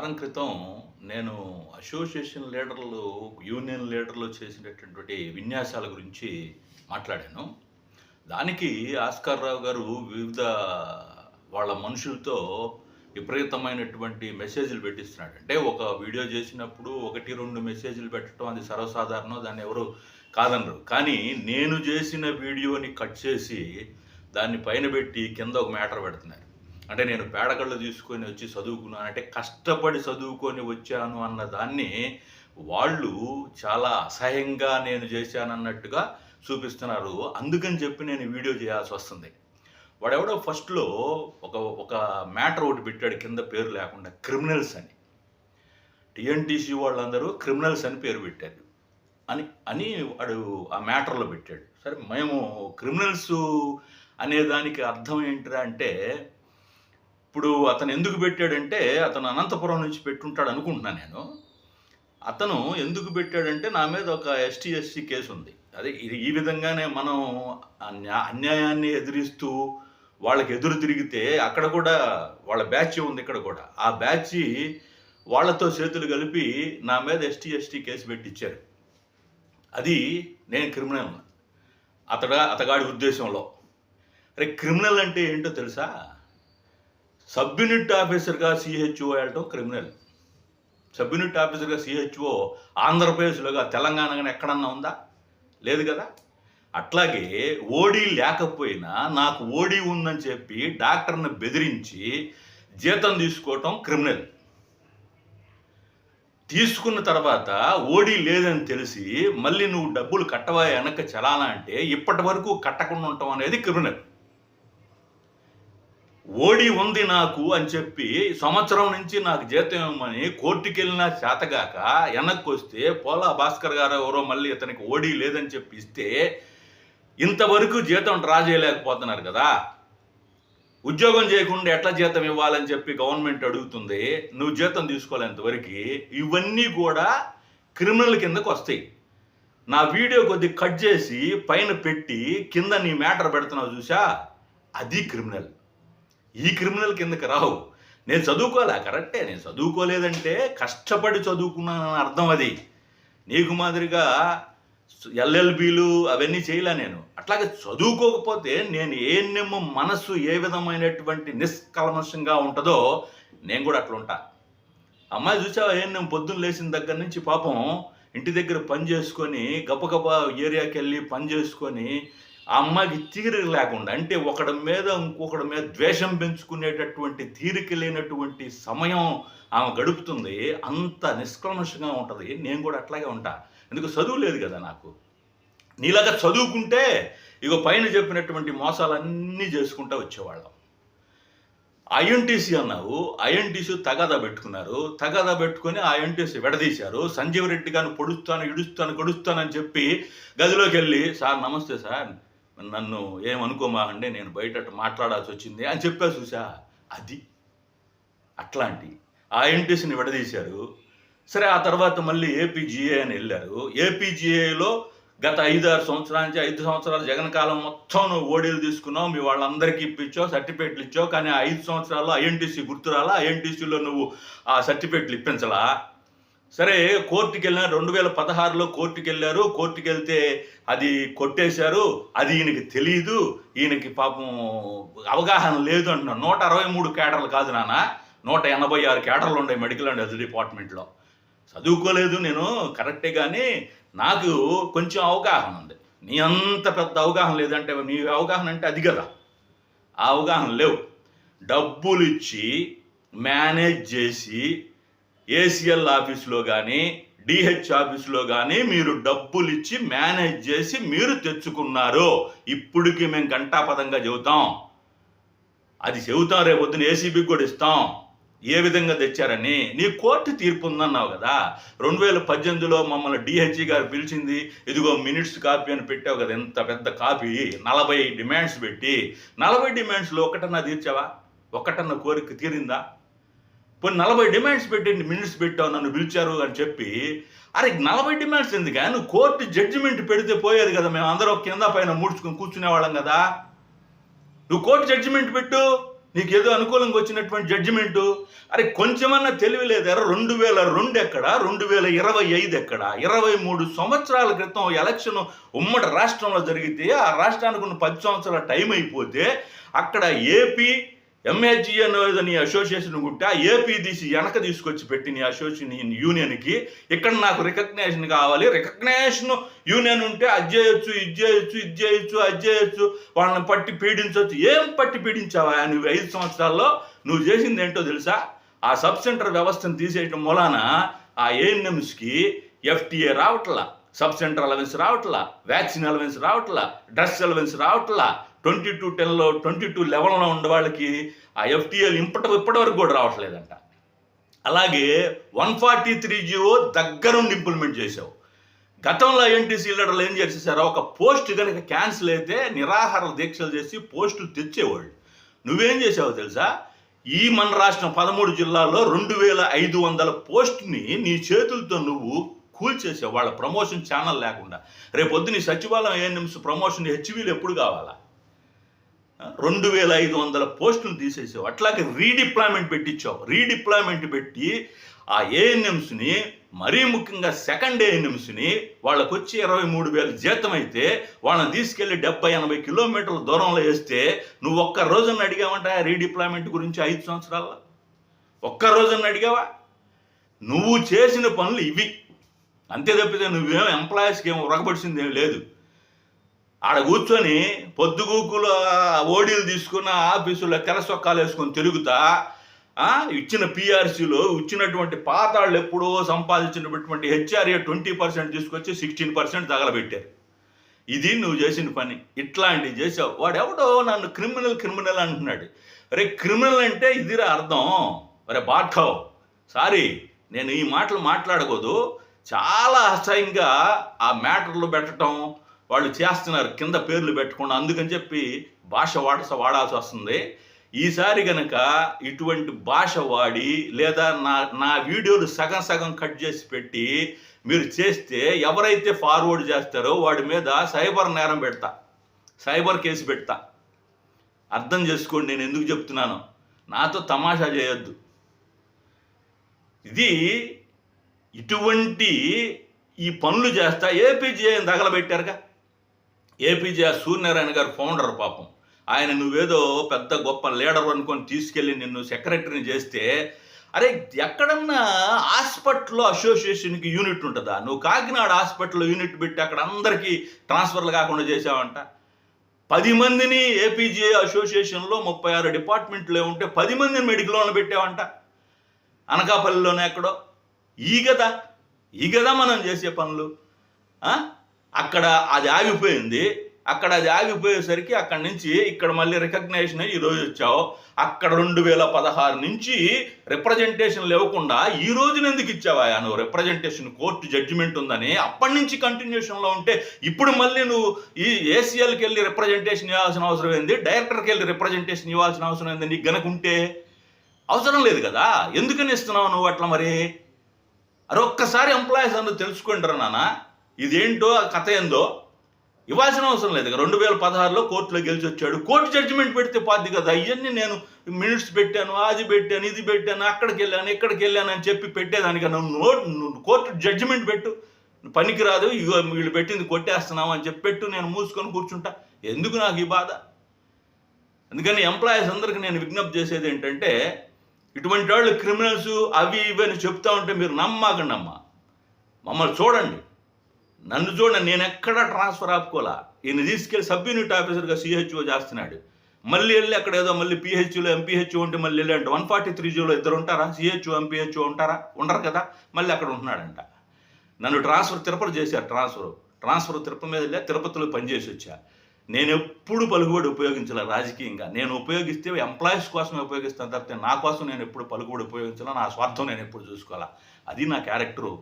వారం క్రితం నేను అసోసియేషన్ లీడర్లు, యూనియన్ లీడర్లు చేసినటువంటి విన్యాసాల గురించి మాట్లాడాను. దానికి ఆస్కార్ రావు గారు వివిధ వాళ్ళ మనుషులతో విపరీతమైనటువంటి మెసేజ్‌లు పెట్టిస్తున్నాడు. అంటే ఒక వీడియో చేసినప్పుడు 1, 2 మెసేజ్‌లు పెట్టడం అది సర్వసాధారణం. దాన్ని ఎవరు కాదనరు. కానీ నేను చేసిన వీడియోని కట్ చేసి దాన్ని పైన పెట్టి కింద ఒక మ్యాటర్ పెడుతున్నారు. అంటే నేను పేడకళ్ళు తీసుకొని వచ్చి చదువుకున్నాను, అంటే కష్టపడి చదువుకొని వచ్చాను అన్న దాన్ని వాళ్ళు చాలా అసహ్యంగా నేను చేశానన్నట్టుగా చూపిస్తున్నారు. అందుకని చెప్పి నేను ఈ వీడియో చేయాల్సి వస్తుంది. వాడెవడో ఫస్ట్‌లో ఒక ఒక మ్యాటర్ ఒకటి పెట్టాడు కింద పేరు లేకుండా, క్రిమినల్స్ అని. టీఎన్టీసీ వాళ్ళందరూ క్రిమినల్స్ అని పేరు పెట్టారు అని అని వాడు ఆ మ్యాటర్‌లో పెట్టాడు. సరే, మేము క్రిమినల్స్ అనేదానికి అర్థం ఏంటిరా అంటే, ఇప్పుడు అతను ఎందుకు పెట్టాడంటే, అతను అనంతపురం నుంచి పెట్టుంటాడు అనుకుంటున్నాను నేను. అతను ఎందుకు పెట్టాడంటే, నా మీద ఒక ఎస్టీ, ఎస్సీ కేసు ఉంది. అదే ఈ విధంగానే మనం అన్యాయాన్ని ఎదిరిస్తూ వాళ్ళకి ఎదురు తిరిగితే అక్కడ కూడా వాళ్ళ బ్యాచ్ ఉంది ఇక్కడ కూడా. ఆ బ్యాచ్ వాళ్ళతో చేతులు కలిపి నా మీద ఎస్టీ, ఎస్టీ కేసు పెట్టించారు. అది నేను క్రిమినల్ అతగాడి ఉద్దేశంలో. అరే, క్రిమినల్ అంటే ఏంటో తెలుసా? సబ్ యూనిట్ ఆఫీసర్గా సిహెచ్ఓ వెళ్ళటం క్రిమినల్. సబ్ యూనిట్ ఆఫీసర్గా సిహెచ్ఓ ఆంధ్రప్రదేశ్లోగా తెలంగాణ ఎక్కడన్నా ఉందా? లేదు కదా. అట్లాగే ఓడీ లేకపోయినా నాకు ఓడీ ఉందని చెప్పి డాక్టర్ని బెదిరించి జీతం తీసుకోవటం క్రిమినల్. తీసుకున్న తర్వాత ఓడీ లేదని తెలిసి మళ్ళీ నువ్వు డబ్బులు కట్టవా వెనక్కి చలానా అంటే ఇప్పటి వరకు కట్టకుండా ఉండటం అనేది క్రిమినల్. ఓడి ఉంది నాకు అని చెప్పి సంవత్సరం నుంచి నాకు జీతం ఇవ్వమని కోర్టుకి వెళ్ళినా చేతగాక వెనక్కి వస్తే పోలా భాస్కర్ గారు ఎవరో మళ్ళీ ఇతనికి ఓడి లేదని చెప్పి ఇస్తే ఇంతవరకు జీతం డ్రా చేయలేకపోతున్నారు కదా. ఉద్యోగం చేయకుండా ఎట్లా జీతం ఇవ్వాలని చెప్పి గవర్నమెంట్ అడుగుతుంది. నువ్వు జీతం తీసుకోలేంతవరకు ఇవన్నీ కూడా క్రిమినల్ కిందకు వస్తాయి. నా వీడియో కొద్దిగా కట్ చేసి పైన పెట్టి కింద నీ మ్యాటర్ పెడుతున్నావు చూసా, అది క్రిమినల్. ఈ క్రిమినల్ కిందకి రావు. నేను చదువుకోలే, కరెక్టే, నేను చదువుకోలేదంటే కష్టపడి చదువుకున్నానని అర్థం. అది నీకు మాదిరిగా ఎల్ఎల్బీలు అవన్నీ చేయలే నేను. అట్లాగే చదువుకోకపోతే నేను ఏఎన్ఎం మనసు ఏ విధమైనటువంటి నిష్కల్మషంగా ఉంటుందో నేను కూడా అట్లా ఉంటా. అమ్మాయి చూసావా, ఏఎన్ఎం పొద్దున్న లేచిన దగ్గర నుంచి పాపం ఇంటి దగ్గర పని చేసుకొని గబగబా ఏరియాకి వెళ్ళి పని చేసుకొని ఆ అమ్మాయికి తీరిక లేకుండా, అంటే ఒకడి మీద ఇంకొకడి మీద ద్వేషం పెంచుకునేటటువంటి తీరిక లేనటువంటి సమయం ఆమె గడుపుతుంది. అంత నిష్కల్మషంగా ఉంటుంది. నేను కూడా అట్లాగే ఉంటా. ఎందుకు చదువు లేదు కదా నాకు. నీలాగా చదువుకుంటే ఇగో పైన చెప్పినటువంటి మోసాలన్నీ చేసుకుంటూ వచ్చేవాళ్ళం. ఐఎన్టీసీ అన్నావు, ఐఎన్టీసీ తగాదా పెట్టుకున్నారు. తగాదా పెట్టుకొని ఐఎన్టీసీ విడదీశారు. సంజీవ్ రెడ్డి గారిని పొడుస్తాను, ఇడుస్తాను, గడుస్తానని చెప్పి గదిలోకి వెళ్ళి, సార్ నమస్తే సార్, నన్ను ఏమనుకోమా అంటే నేను బయట మాట్లాడాల్సి వచ్చింది అని చెప్పా చూసా. అది అట్లాంటి ఐఎన్టీసీని విడదీశారు. సరే, ఆ తర్వాత మళ్ళీ ఏపీజీఏ అని వెళ్ళారు. ఏపీజీఏలో గత 5-6 సంవత్సరాల నుంచి 5 సంవత్సరాలు జగన్ కాలం మొత్తం నువ్వు ఓడీలు తీసుకున్నావు, మీ వాళ్ళందరికీ ఇప్పించావు, సర్టిఫికేట్లు ఇచ్చావు. కానీ ఆ 5 సంవత్సరాల్లో ఐఎన్టీసీ గుర్తురాలా, ఐఎన్టీసీలో నువ్వు ఆ సర్టిఫికేట్లు ఇప్పించలా. సరే, కోర్టుకి వెళ్ళినా 2016లో కోర్టుకి వెళ్ళారు. కోర్టుకి వెళ్తే అది కొట్టేశారు. అది ఈయనకి తెలియదు, ఈయనకి పాపం అవగాహన లేదు అంటున్నాను. 163 కేడర్లు కాదు నాన్న, 186 కేడర్లు ఉన్నాయి మెడికల్ అండ్ హెల్త్ డిపార్ట్మెంట్లో. చదువుకోలేదు నేను, కరెక్టే, కానీ నాకు కొంచెం అవగాహన ఉంది. నీ అంత పెద్ద అవగాహన లేదంటే, నీ అవగాహన అంటే అది కదా. ఆ అవగాహన లేవు. డబ్బులు ఇచ్చి మేనేజ్ చేసి ఏసీఎల్ ఆఫీస్లో కానీ డిహెచ్ ఆఫీస్లో కానీ మీరు డబ్బులు ఇచ్చి మేనేజ్ చేసి మీరు తెచ్చుకున్నారు. ఇప్పటికి మేము ఘంటాపదంగా చెబుతాం, అది చెబుతాం, రేపు పొద్దున ఏసీబీకి కూడా ఇస్తాం ఏ విధంగా తెచ్చారని. నీ కోర్టు తీర్పు ఉందన్నావు కదా. 2018లో మమ్మల్ని డిహెచ్ఈ గారు పిలిచింది, ఇదిగో మినిట్స్ కాపీ అని పెట్టావు కదా, ఎంత పెద్ద కాపీ, 40 డిమాండ్స్ పెట్టి 40 డిమాండ్స్లో ఒకటన్నా తీర్చావా? ఒకటన్నా కోరిక తీరిందా? పోనీ 40 డిమాండ్స్ పెట్టి మినిట్స్ పెట్టావు, నన్ను పిలిచారు అని చెప్పి. అరే, 40 డిమాండ్స్ ఎందుకు? నువ్వు కోర్టు జడ్జిమెంట్ పెడితే పోయేది కదా, మేము అందరం కింద పైన ముడుచుకొని కూర్చునేవాళ్ళం కదా. నువ్వు కోర్టు జడ్జిమెంట్ పెట్టు, నీకేదో అనుకూలంగా వచ్చినటువంటి జడ్జిమెంటు. అరే కొంచెమన్నా తెలివి లేదా? 2002 ఎక్కడ, 2025 ఎక్కడ? 23 సంవత్సరాల క్రితం ఎలక్షన్ ఉమ్మడి రాష్ట్రంలో జరిగితే ఆ రాష్ట్రానికి ఉన్న 10 సంవత్సరాల టైం అయిపోతే అక్కడ ఏపీ ఎంఏజీ అనేది అసోసియేషన్ ఉంటే ఆ ఏపీ తీసి వెనక తీసుకొచ్చి పెట్టి నీ అసోసియేషన్ యూనియన్కి ఇక్కడ నాకు రికగ్నేషన్ కావాలి, రికగ్నేషన్ యూనియన్ ఉంటే అది చేయొచ్చు, ఇది చేయొచ్చు, ఇది చేయొచ్చు, అది చేయొచ్చు, వాళ్ళని పట్టి పీడించవచ్చు. ఏం పట్టి పీడించావా నువ్వు 5 సంవత్సరాల్లో? నువ్వు చేసింది ఏంటో తెలుసా? ఆ సబ్ సెంటర్ వ్యవస్థను తీసేయటం మూలాన ఆ ఏఎన్ఎంస్కి ఎఫ్టీఏ రావట్లా, సబ్ సెంటర్ అలవెన్స్ రావట్లా, వ్యాక్సిన్ అలవెన్స్ రావట్లా, డ్రెస్ అలవెన్స్ రావట్లా, 2210లో 2211లో ఉండే వాళ్ళకి ఆ ఎఫ్టీఏలు ఇప్పటి వరకు కూడా రావట్లేదంట. అలాగే 143 జీవో దగ్గరుండి ఇంప్లిమెంట్ చేసావు. గతంలో ఎన్టీసీ లీడర్లు ఏం చేసేసారో, ఒక పోస్ట్ కనుక క్యాన్సిల్ అయితే నిరాహార దీక్షలు చేసి పోస్టులు తెచ్చేవాళ్ళు. నువ్వేం చేసావో తెలుసా? ఈ మన రాష్ట్రం 13 జిల్లాల్లో 2500 పోస్ట్ని నీ చేతులతో నువ్వు కూల్చేసావు, వాళ్ళ ప్రమోషన్ ఛానల్ లేకుండా. రేపొద్దు నీ సచివాలయం ఏఎన్ఎంస్ ప్రమోషన్ హెచ్వీలు ఎప్పుడు కావాలా? 2500 పోస్టులు తీసేసావు. అట్లాగే రీడిప్లాయ్మెంట్ పెట్టించావు. రీడిప్లాయ్మెంట్ పెట్టి ఆ ఏఎన్ఎంస్ని, మరీ ముఖ్యంగా సెకండ్ ఏఎన్ఎంస్ని, వాళ్ళకు వచ్చి 23,000 జీతం అయితే వాళ్ళని తీసుకెళ్లి 70-80 కిలోమీటర్ల దూరంలో వేస్తే నువ్వు ఒక్క రోజున అడిగావంట రీడిప్లాయ్మెంట్ గురించి? 5 సంవత్సరాల్లో ఒక్క రోజున అడిగావా? నువ్వు చేసిన పనులు ఇవి అంతే తప్పితే నువ్వేమో ఎంప్లాయీస్కి ఏమో ఉరగబడిసింది ఏమి లేదు. ఆడ కూర్చొని పొద్దుగూకులు ఓడీలు తీసుకున్న ఆఫీసులో తెల్ల సొక్కాలు వేసుకొని తిరుగుతా ఇచ్చిన పిఆర్సీలో ఇచ్చినటువంటి పాతాళ్ళు ఎప్పుడో సంపాదించినటువంటి హెచ్ఆర్ఏ 20% తీసుకొచ్చి 16% తగలబెట్టారు. ఇది నువ్వు చేసిన పని. ఇట్లాంటివి చేసావు. వాడెవడో నన్ను క్రిమినల్ అంటున్నాడు. అరే క్రిమినల్ అంటే ఇదిరా అర్థం. అరే బాట్కావ్, సారీ నేను ఈ మాటలు మాట్లాడకూడదు. చాలా అసహ్యంగా ఆ మ్యాటర్లు పెట్టడం వాళ్ళు చేస్తున్నారు, కింద పేర్లు పెట్టకుండా. అందుకని చెప్పి భాష వాడాల్సి వస్తుంది. ఈసారి కనుక ఇటువంటి భాష వాడి లేదా నా వీడియోలు సగం కట్ చేసి పెట్టి మీరు చేస్తే ఎవరైతే ఫార్వర్డ్ చేస్తారో వాడి మీద సైబర్ నేరం పెడతా, సైబర్ కేసు పెడతా. అర్థం చేసుకోండి నేను ఎందుకు చెప్తున్నాను. నాతో తమాషా చేయొద్దు. ఇది ఇటువంటి ఈ పనులు చేస్తా ఏపీజేని తగలబెట్టారుగా. ఏపీజే సూర్యనారాయణ గారు ఫౌండర్ పాపం. ఆయన నువ్వేదో పెద్ద గొప్ప లీడర్ అనుకొని తీసుకెళ్ళి నిన్ను సెక్రటరీని చేస్తే, అరే ఎక్కడన్నా హాస్పిటల్లో అసోసియేషన్కి యూనిట్ ఉంటుందా? నువ్వు కాకినాడ హాస్పిటల్లో యూనిట్ పెట్టి అక్కడ అందరికీ ట్రాన్స్ఫర్లు కాకుండా చేసావంట. 10 మందిని ఏపీజే అసోసియేషన్లో 36 డిపార్ట్మెంట్లు ఉంటే 10 మందిని మెడికల్లోనే పెట్టావంట. అనకాపల్లిలోనే ఎక్కడో. ఈ కదా మనం చేసే పనులు. అక్కడ అది ఆగిపోయింది. అక్కడ అది ఆగిపోయేసరికి అక్కడి నుంచి ఇక్కడ మళ్ళీ రికగ్నేషన్ అయ్యి ఈరోజు వచ్చావు. అక్కడ 2016 నుంచి రిప్రజెంటేషన్లు ఇవ్వకుండా ఈ రోజున ఎందుకు ఇచ్చావా నువ్వు రిప్రజెంటేషన్? కోర్టు జడ్జిమెంట్ ఉందని అప్పటి నుంచి కంటిన్యూషన్లో ఉంటే ఇప్పుడు మళ్ళీ నువ్వు ఈ ఏసీఎల్కి వెళ్ళి రిప్రజెంటేషన్ ఇవ్వాల్సిన అవసరం ఏంది? డైరెక్టర్కి వెళ్ళి రిప్రజెంటేషన్ ఇవ్వాల్సిన అవసరం ఏంది? నీకు గనక ఉంటే అవసరం లేదు కదా, ఎందుకని ఇస్తున్నావు నువ్వు అట్లా? మరి ఒక్కసారి ఎంప్లాయీస్ అందరూ తెలుసుకుంటారు నాన్న, ఇదేంటో ఆ కథ ఏందో. ఇవ్వాల్సిన అవసరం లేదు. 2016లో కోర్టులో గెలిచి వచ్చాడు. కోర్టు జడ్జిమెంట్ పెడితే పోద్ది కదా. ఇవన్నీ నేను మినిట్స్ పెట్టాను, అది పెట్టాను, ఇది పెట్టాను, అక్కడికి వెళ్ళాను, ఇక్కడికి వెళ్ళాను అని చెప్పి పెట్టేదానికి నువ్వు కోర్టు జడ్జిమెంట్ పెట్టు. పనికిరాదు, వీళ్ళు పెట్టింది కొట్టేస్తున్నావు అని చెప్పి పెట్టు. నేను మూసుకొని కూర్చుంటా. ఎందుకు నాకు ఈ బాధ? అందుకని ఎంప్లాయీస్ అందరికీ నేను విజ్ఞప్తి చేసేది ఏంటంటే, ఇటువంటి వాళ్ళు క్రిమినల్స్ అవి ఇవన్నీ చెప్తా ఉంటే మీరు నమ్మకండి. మమ్మల్ని చూడండి, నన్ను చూడండి. నేను ఎక్కడా ట్రాన్స్ఫర్ ఆపుకోలా. ఈయన తీసుకెళ్ళి సబ్ యూనిట్ ఆఫీసర్గా సిహెచ్ఓ చేస్తున్నాడు. మళ్ళీ వెళ్ళి అక్కడ ఏదో మళ్ళీ పిహెచ్ఓలో ఎంపీహెచ్ఓ ఉంటే మళ్ళీ వెళ్ళి అంటే 143Gలో 2 ఉంటారా? సిహెచ్ఓ ఎంపీహెచ్ఓ ఉంటారా? ఉండరు కదా. మళ్ళీ అక్కడ ఉంటున్నాడంట. నన్ను తిరుపతి చేశారు. ట్రాన్స్ఫర్ తిరుపతి మీద వెళ్ళా, తిరుపతిలో పనిచేసి వచ్చా. నేను ఎప్పుడు పలుకుబడి ఉపయోగించాల రాజకీయంగా. నేను ఉపయోగిస్తే ఎంప్లాయీస్ కోసమే ఉపయోగిస్తాను తప్పితే నా కోసం నేను ఎప్పుడు పలుకుబడి ఉపయోగించాలా, నా స్వార్థం నేను ఎప్పుడు చూసుకోవాలా. అది నా క్యారెక్టరు.